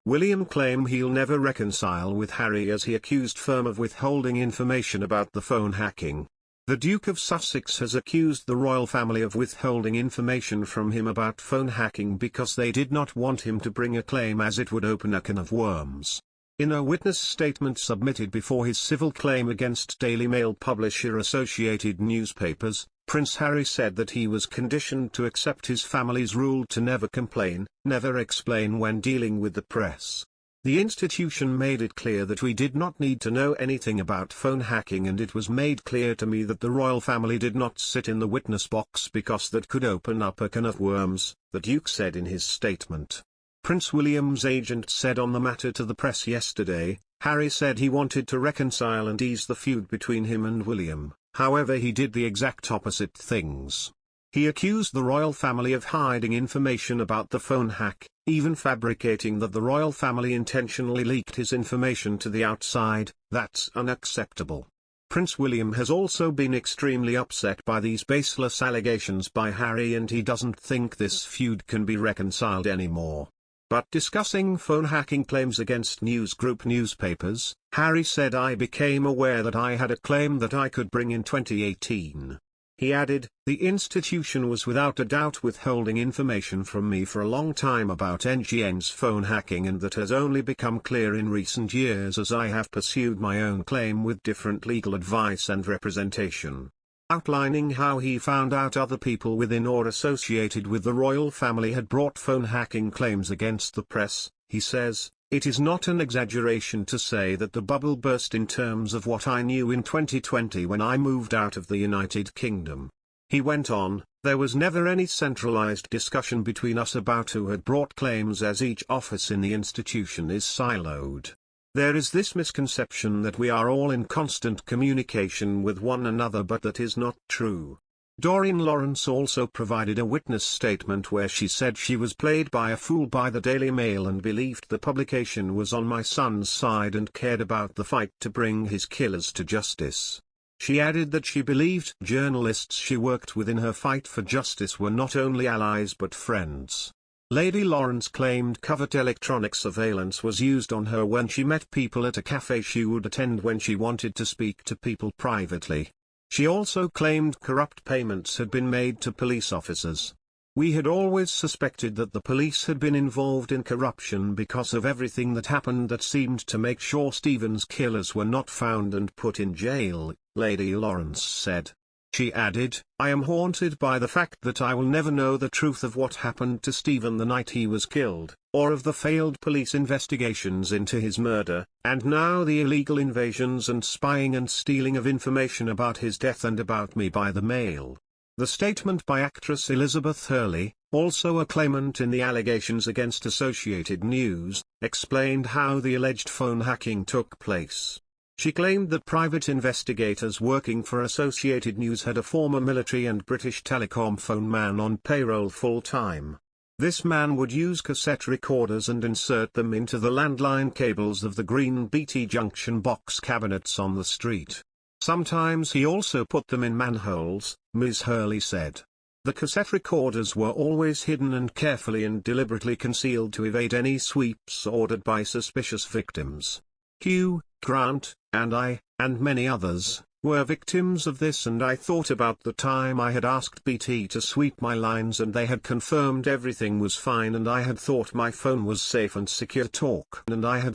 William claimed he'll never reconcile with Harry as he accused firm of withholding information about the phone hacking. The Duke of Sussex has accused the royal family of withholding information from him about phone hacking because they did not want him to bring a claim as it would open a can of worms. In a witness statement submitted before his civil claim against Daily Mail publisher Associated Newspapers, Prince Harry said that he was conditioned to accept his family's rule to never complain, never explain when dealing with the press. The institution made it clear that we did not need to know anything about phone hacking, and it was made clear to me that the royal family did not sit in the witness box because that could open up a can of worms, the Duke said in his statement. Prince William's agent said on the matter to the press yesterday, Harry said he wanted to reconcile and ease the feud between him and William, however he did the exact opposite things. He accused the royal family of hiding information about the phone hack, even fabricating that the royal family intentionally leaked his information to the outside. That's unacceptable. Prince William has also been extremely upset by these baseless allegations by Harry, and he doesn't think this feud can be reconciled anymore. But discussing phone hacking claims against newsgroup newspapers, Harry said, I became aware that I had a claim that I could bring in 2018. He added, the institution was without a doubt withholding information from me for a long time about NGN's phone hacking, and that has only become clear in recent years as I have pursued my own claim with different legal advice and representation. Outlining how he found out other people within or associated with the royal family had brought phone hacking claims against the press, he says, it is not an exaggeration to say that the bubble burst in terms of what I knew in 2020 when I moved out of the United Kingdom. He went on, there was never any centralized discussion between us about who had brought claims, as each office in the institution is siloed. There is this misconception that we are all in constant communication with one another, but that is not true. Doreen Lawrence also provided a witness statement where she said she was played by a fool by the Daily Mail and believed the publication was on my son's side and cared about the fight to bring his killers to justice. She added that she believed journalists she worked with in her fight for justice were not only allies but friends. Lady Lawrence claimed covert electronic surveillance was used on her when she met people at a cafe she would attend when she wanted to speak to people privately. She also claimed corrupt payments had been made to police officers. We had always suspected that the police had been involved in corruption because of everything that happened that seemed to make sure Stephen's killers were not found and put in jail, Lady Lawrence said. She added, I am haunted by the fact that I will never know the truth of what happened to Stephen the night he was killed, or of the failed police investigations into his murder, and now the illegal invasions and spying and stealing of information about his death and about me by the Mail. The statement by actress Elizabeth Hurley, also a claimant in the allegations against Associated News, explained how the alleged phone hacking took place. She claimed that private investigators working for Associated News had a former military and British Telecom phone man on payroll full-time. This man would use cassette recorders and insert them into the landline cables of the green BT junction box cabinets on the street. Sometimes he also put them in manholes, Ms. Hurley said. The cassette recorders were always hidden and carefully and deliberately concealed to evade any sweeps ordered by suspicious victims. Hugh, Grant, and I, and many others, were victims of this, and I thought about the time I had asked BT to sweep my lines and they had confirmed everything was fine and I had thought my phone was safe and secure to talk, and I had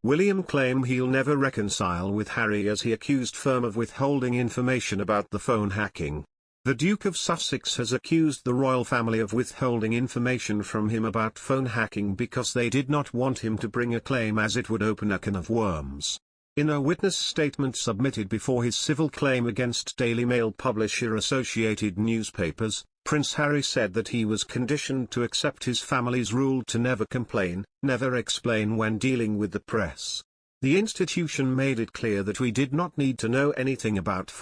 William claimed he'll never reconcile with Harry as he accused firm of withholding information about the phone hacking. The Duke of Sussex has accused the royal family of withholding information from him about phone hacking because they did not want him to bring a claim, as it would open a can of worms. In a witness statement submitted before his civil claim against Daily Mail publisher Associated Newspapers, Prince Harry said that he was conditioned to accept his family's rule to never complain, never explain when dealing with the press. The institution made it clear that we did not need to know anything about